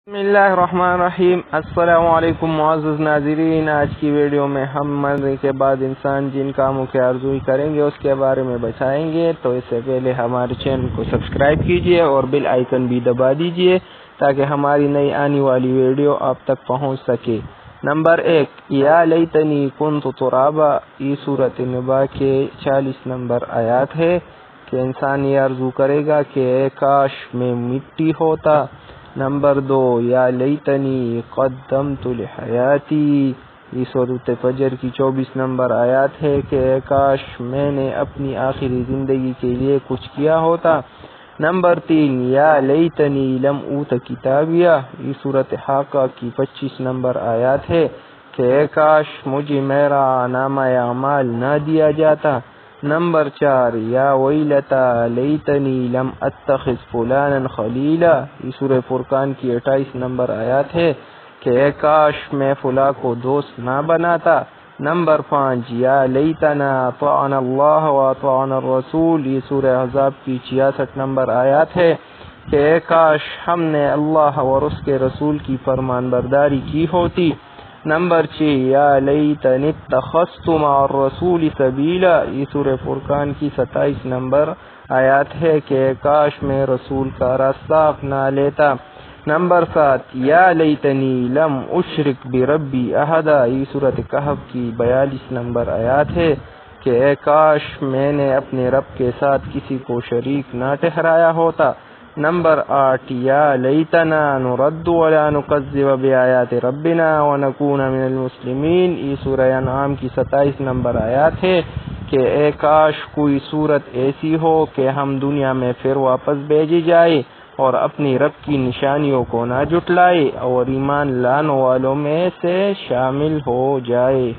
بسم اللہ الرحمن الرحیم۔ السلام علیکم معزز ناظرین، آج کی ویڈیو میں ہم مرنے کے بعد انسان جن کاموں کے آرزوئی کریں گے اس کے بارے میں بتائیں گے، تو اس سے پہلے ہمارے چینل کو سبسکرائب کیجئے اور بیل آئیکن بھی دبا دیجئے تاکہ ہماری نئی آنے والی ویڈیو آپ تک پہنچ سکے۔ نمبر 1، یا لیتنی کنت ترابا، یہ سورۃ نبا کے 40 نمبر آیات ہے کہ انسان یہ آرزو کرے گا کہ اے کاش میں مٹی ہوتا۔ نمبر 2، یا لیتنی قدمت لحیاتی، یہ سورۃ فجر کی 24 نمبر آیات ہے کہ اے کاش میں نے اپنی آخری زندگی کے لیے کچھ کیا ہوتا۔ نمبر 3، یا لیتنی لم اوت کتابیہ، یہ سورۃ حاقہ کی 25 نمبر آیات ہے کہ اے کاش مجھے میرا نامہ اعمال نہ دیا جاتا۔ نمبر 4، یا ویلتا لیتنی لم اتخذ فلانا خلیلا، یہ سورہ فرقان کی 28 نمبر آیات ہے کہ اے کاش میں فلاں کو دوست نہ بناتا۔ نمبر 5، یا لیتنا اطعنا اللہ واطعنا الرسول، یہ سورہ احزاب کی 66 نمبر آیات ہے کہ اے کاش ہم نے اللہ اور اس کے رسول کی فرمان برداری کی ہوتی۔ نمبر 6، یا لیتنی اتخذت مع الرسول سبیلا، یہ سورہ فرقان کی 27 نمبر آیات ہے کہ کاش میں رسول کا راستہ اپنا لیتا۔ نمبر 7، یا لیتنی لم اشرک بربی احدا، یہ سورۃ کہف کی 42 نمبر آیات ہے کہ اے کاش میں نے اپنے رب کے ساتھ کسی کو شریک نہ ٹھہرایا ہوتا۔ نمبر 8، یا لیتنا نرد ولا نکذب بآیات ربنا ونکون من المسلمین، یہ سورہ انعام کی 27 نمبر آیات ہے کہ اے کاش کوئی صورت ایسی ہو کہ ہم دنیا میں پھر واپس بھیجی جائے اور اپنی رب کی نشانیوں کو نہ جھٹلائے اور ایمان لانے والوں میں سے شامل ہو جائے۔